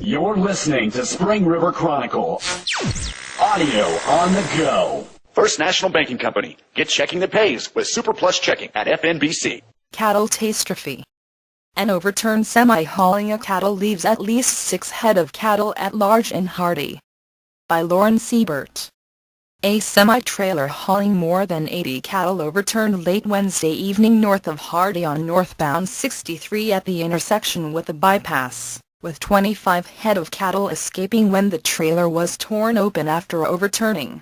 You're listening to Spring River Chronicle. Audio on the go. First National Banking Company. Get checking that pays with Super Plus Checking at FNBC. Cattle catastrophe. An overturned semi hauling a cattle leaves at least 6 head of cattle at large in Hardy. By Lauren Siebert. A semi-trailer hauling more than 80 cattle overturned late Wednesday evening north of Hardy on northbound 63 at the intersection with the bypass, with 25 head of cattle escaping when the trailer was torn open after overturning.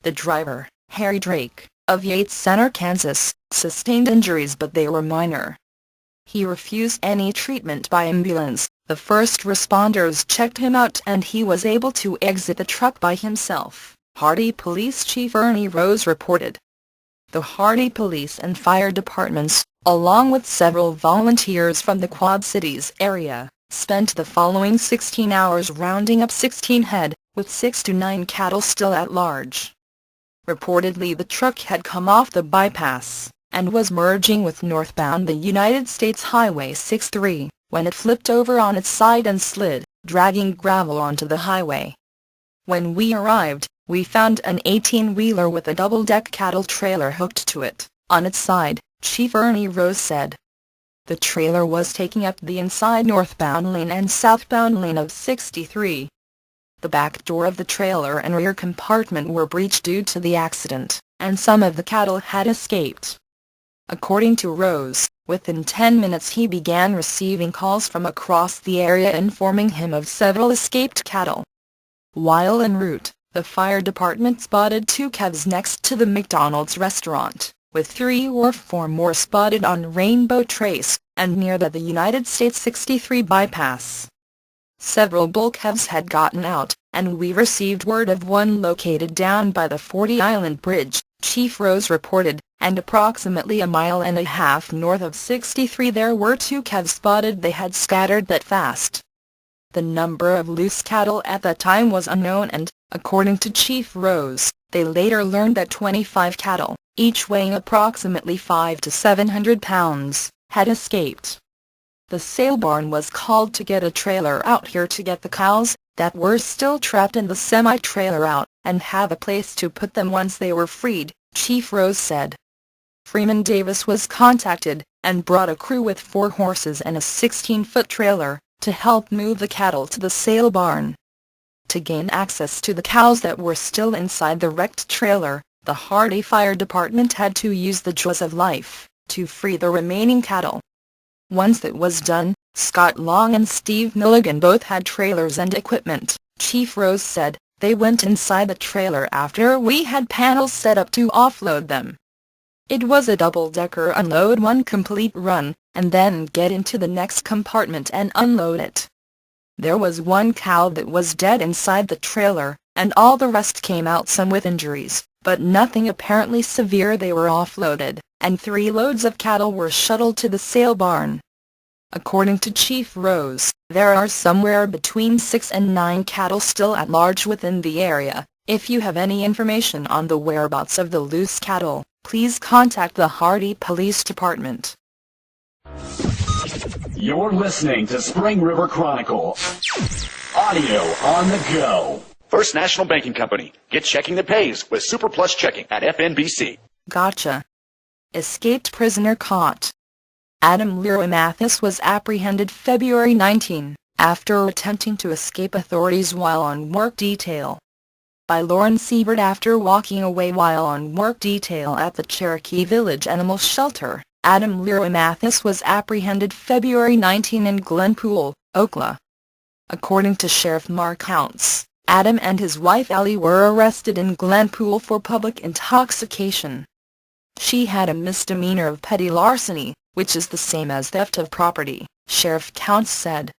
The driver, Harry Drake, of Yates Center, Kansas, sustained injuries but they were minor. He refused any treatment by ambulance. The first responders checked him out and he was able to exit the truck by himself, Hardy Police Chief Ernie Rose reported. The Hardy Police and Fire Departments, along with several volunteers from the Quad Cities area, spent the following 16 hours rounding up 16 head, with 6 to 9 cattle still at large. Reportedly the truck had come off the bypass, and was merging with northbound the United States Highway 63, when it flipped over on its side and slid, dragging gravel onto the highway. When we arrived, we found an 18-wheeler with a double-deck cattle trailer hooked to it, on its side, Chief Ernie Rose said. The trailer was taking up the inside northbound lane and southbound lane of 63. The back door of the trailer and rear compartment were breached due to the accident, and some of the cattle had escaped. According to Rose, within 10 minutes he began receiving calls from across the area informing him of several escaped cattle. While en route, the fire department spotted 2 calves next to the McDonald's restaurant, with 3 or 4 more spotted on Rainbow Trace, and near the United States 63 bypass. Several bull calves had gotten out, and we received word of one located down by the 40 Island Bridge, Chief Rose reported, and approximately a mile and a half north of 63 there were 2 calves spotted. They had scattered that fast. The number of loose cattle at that time was unknown and, according to Chief Rose, they later learned that 25 cattle, each weighing approximately 500 to 700 pounds, had escaped. The sale barn was called to get a trailer out here to get the cows that were still trapped in the semi-trailer out, and have a place to put them once they were freed, Chief Rose said. Freeman Davis was contacted, and brought a crew with 4 horses and a 16-foot trailer, to help move the cattle to the sale barn. To gain access to the cows that were still inside the wrecked trailer, the Hardy Fire Department had to use the jaws of life, to free the remaining cattle. Once that was done, Scott Long and Steve Milligan both had trailers and equipment, Chief Rose said. They went inside the trailer after we had panels set up to offload them. It was a double-decker unload one complete run, and then get into the next compartment and unload it. There was 1 cow that was dead inside the trailer, and all the rest came out, some with injuries, but nothing apparently severe. They were offloaded, and 3 loads of cattle were shuttled to the sale barn. According to Chief Rose, there are somewhere between 6 and 9 cattle still at large within the area. If you have any information on the whereabouts of the loose cattle, please contact the Hardy Police Department. You're listening to Spring River Chronicle. Audio on the go. First National Banking Company. Get checking that pays with Super Plus Checking at FNBC. Gotcha. Escaped prisoner caught. Adam Leroy Mathis was apprehended February 19, after attempting to escape authorities while on work detail. By Lauren Siebert. After walking away while on work detail at the Cherokee Village Animal Shelter, Adam Leroy Mathis was apprehended February 19 in Glenpool, Oklahoma. According to Sheriff Mark Counts, Adam and his wife Allie were arrested in Glenpool for public intoxication. She had a misdemeanor of petty larceny, which is the same as theft of property, Sheriff Counts said.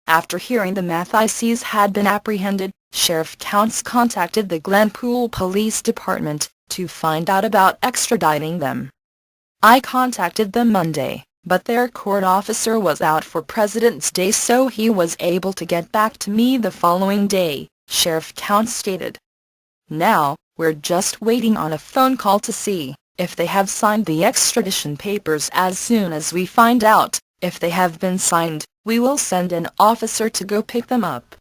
After hearing the Mathises had been apprehended, Sheriff Counts contacted the Glenpool Police Department to find out about extraditing them. I contacted them Monday, but their court officer was out for President's Day, so he was able to get back to me the following day, Sheriff Counts stated. Now, we're just waiting on a phone call to see if they have signed the extradition papers. As soon as we find out if they have been signed, we will send an officer to go pick them up.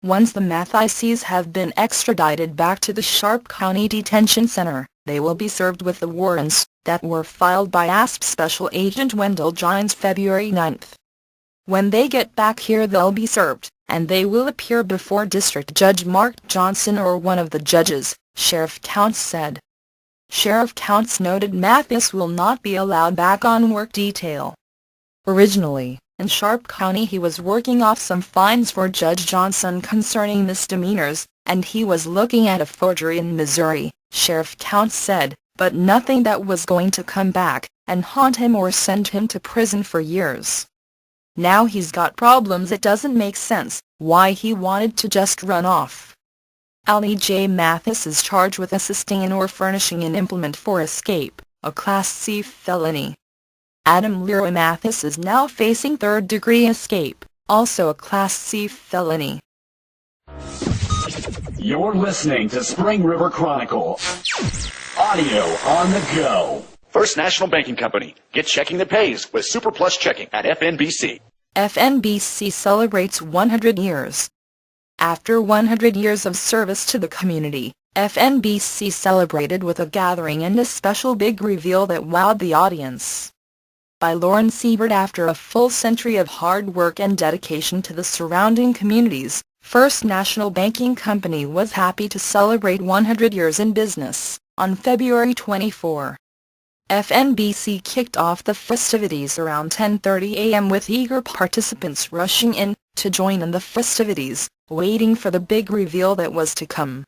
Once the Mathises have been extradited back to the Sharp County Detention Center, they will be served with the warrants that were filed by ASP Special Agent Wendell Gines February 9th. When they get back here they'll be served, and they will appear before District Judge Mark Johnson or one of the judges, Sheriff Counts said. Sheriff Counts noted Mathis will not be allowed back on work detail. Originally, in Sharp County he was working off some fines for Judge Johnson concerning misdemeanors, and he was looking at a forgery in Missouri, Sheriff Counts said, but nothing that was going to come back and haunt him or send him to prison for years. Now he's got problems. It doesn't make sense why he wanted to just run off. Ali J. Mathis is charged with assisting in or furnishing an implement for escape, a Class C felony. Adam Leroy Mathis is now facing third-degree escape, also a Class C felony. You're listening to Spring River Chronicle. Audio on the go. First National Banking Company. Get checking that pays with Super Plus Checking at FNBC. FNBC celebrates 100 years. After 100 years of service to the community, FNBC celebrated with a gathering and a special big reveal that wowed the audience. By Lauren Siebert. After a full century of hard work and dedication to the surrounding communities, First National Banking Company was happy to celebrate 100 years in business on February 24. FNBC kicked off the festivities around 10:30 a.m. with eager participants rushing in to join in the festivities, waiting for the big reveal that was to come.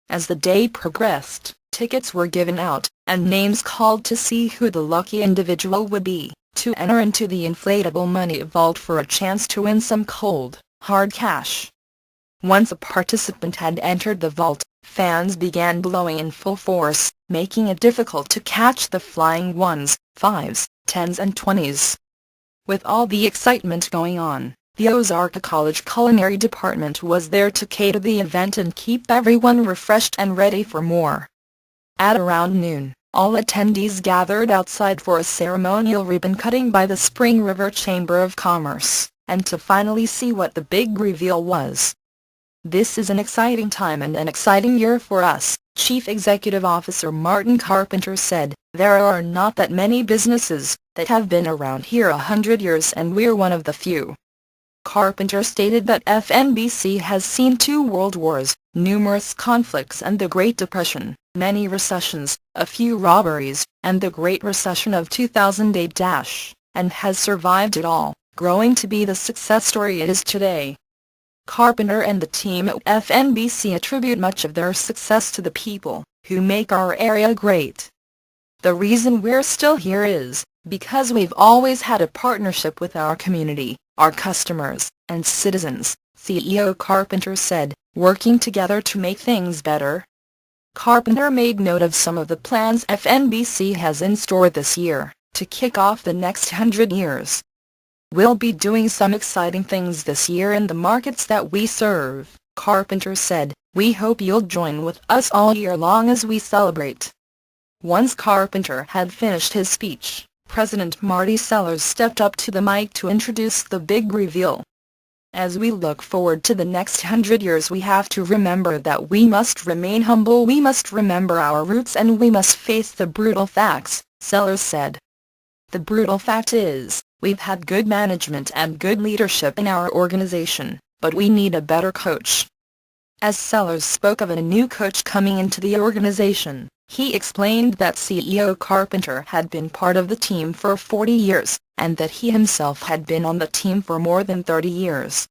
As the day progressed, tickets were given out, and names called to see who the lucky individual would be, to enter into the inflatable money vault for a chance to win some cold, hard cash. Once a participant had entered the vault, fans began blowing in full force, making it difficult to catch the flying ones, 5s, 10s and 20s. With all the excitement going on, the Ozarka College Culinary Department was there to cater the event and keep everyone refreshed and ready for more. At around noon, all attendees gathered outside for a ceremonial ribbon cutting by the Spring River Chamber of Commerce, and to finally see what the big reveal was. This is an exciting time and an exciting year for us, Chief Executive Officer Martin Carpenter said. There are not that many businesses that have been around here 100 years, and we're one of the few. Carpenter stated that FNBC has seen 2 world wars, numerous conflicts and the Great Depression, many recessions, a few robberies, and the Great Recession of 2008, and has survived it all, growing to be the success story it is today. Carpenter and the team at FNBC attribute much of their success to the people who make our area great. The reason we're still here is because we've always had a partnership with our community, our customers, and citizens, CEO Carpenter said, working together to make things better. Carpenter made note of some of the plans FNBC has in store this year to kick off the next 100 years. We'll be doing some exciting things this year in the markets that we serve, Carpenter said. We hope you'll join with us all year long as we celebrate. Once Carpenter had finished his speech, President Marty Sellers stepped up to the mic to introduce the big reveal. As we look forward to the next 100 years, we have to remember that we must remain humble, we must remember our roots, and we must face the brutal facts, Sellers said. The brutal fact is, we've had good management and good leadership in our organization, but we need a better coach. As Sellers spoke of a new coach coming into the organization, he explained that CEO Carpenter had been part of the team for 40 years, and that he himself had been on the team for more than 30 years.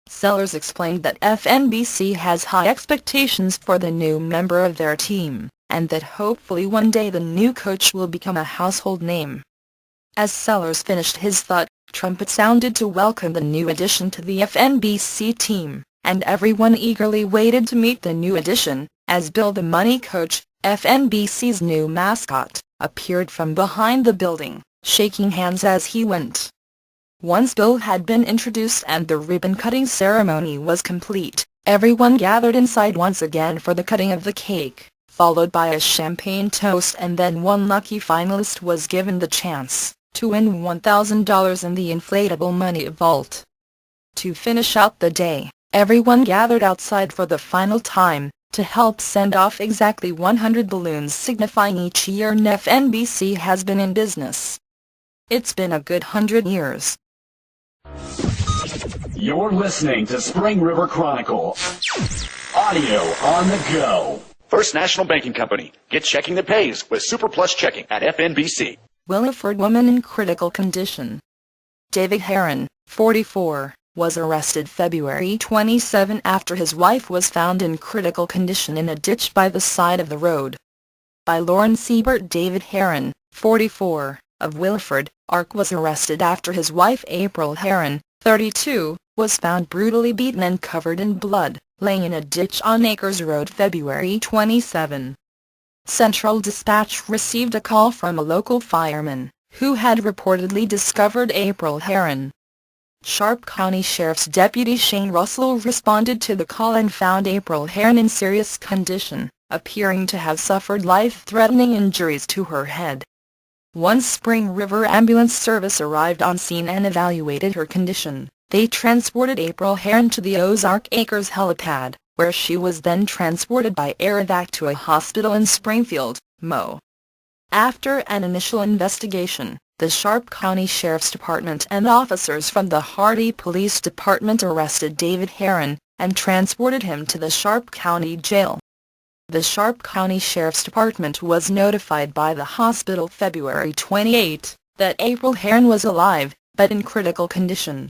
Sellers explained that FNBC has high expectations for the new member of their team, and that hopefully one day the new coach will become a household name. As Sellers finished his thought, trumpets sounded to welcome the new addition to the FNBC team, and everyone eagerly waited to meet the new addition, as Bill the Money Coach, FNBC's new mascot, appeared from behind the building, shaking hands as he went. Once Bill had been introduced and the ribbon-cutting ceremony was complete, everyone gathered inside once again for the cutting of the cake, followed by a champagne toast, and then one lucky finalist was given the chance to win $1,000 in the inflatable money vault. To finish out the day, everyone gathered outside for the final time, to help send off exactly 100 balloons, signifying each year FNBC has been in business. It's been a good 100 years. You're listening to Spring River Chronicle. Audio on the go. First National Banking Company. Get checking that pays with Super Plus Checking at FNBC. Williford woman in critical condition. David Heron, 44, was arrested February 27 after his wife was found in critical condition in a ditch by the side of the road. By Lauren Siebert. David Heron, 44, of Williford, Ark was arrested after his wife April Heron, 32, was found brutally beaten and covered in blood, laying in a ditch on Acres Road February 27. Central Dispatch received a call from a local fireman, who had reportedly discovered April Heron. Sharp County Sheriff's Deputy Shane Russell responded to the call and found April Heron in serious condition, appearing to have suffered life-threatening injuries to her head. Once Spring River Ambulance Service arrived on scene and evaluated her condition, they transported April Heron to the Ozark Acres helipad, where she was then transported by air evac to a hospital in Springfield, Mo. After an initial investigation, the Sharp County Sheriff's Department and officers from the Hardy Police Department arrested David Heron and transported him to the Sharp County Jail. The Sharp County Sheriff's Department was notified by the hospital February 28 that April Heron was alive, but in critical condition.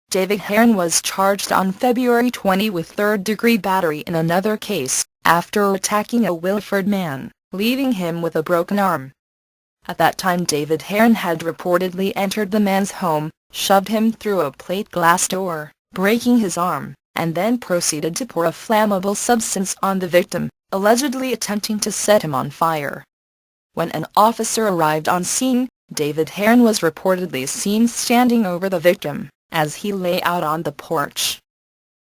David Heron was charged on February 20 with third-degree battery in another case, after attacking a Williford man, leaving him with a broken arm. At that time David Heron had reportedly entered the man's home, shoved him through a plate glass door, breaking his arm, and then proceeded to pour a flammable substance on the victim, allegedly attempting to set him on fire. When an officer arrived on scene, David Heron was reportedly seen standing over the victim, as he lay out on the porch.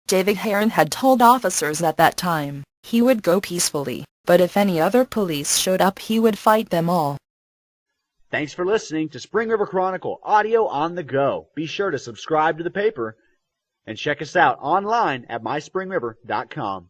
David Heron had told officers at that time he would go peacefully, but if any other police showed up he would fight them all. Thanks for listening to Spring River Chronicle Audio on the Go. Be sure to subscribe to the paper and check us out online at myspringriver.com.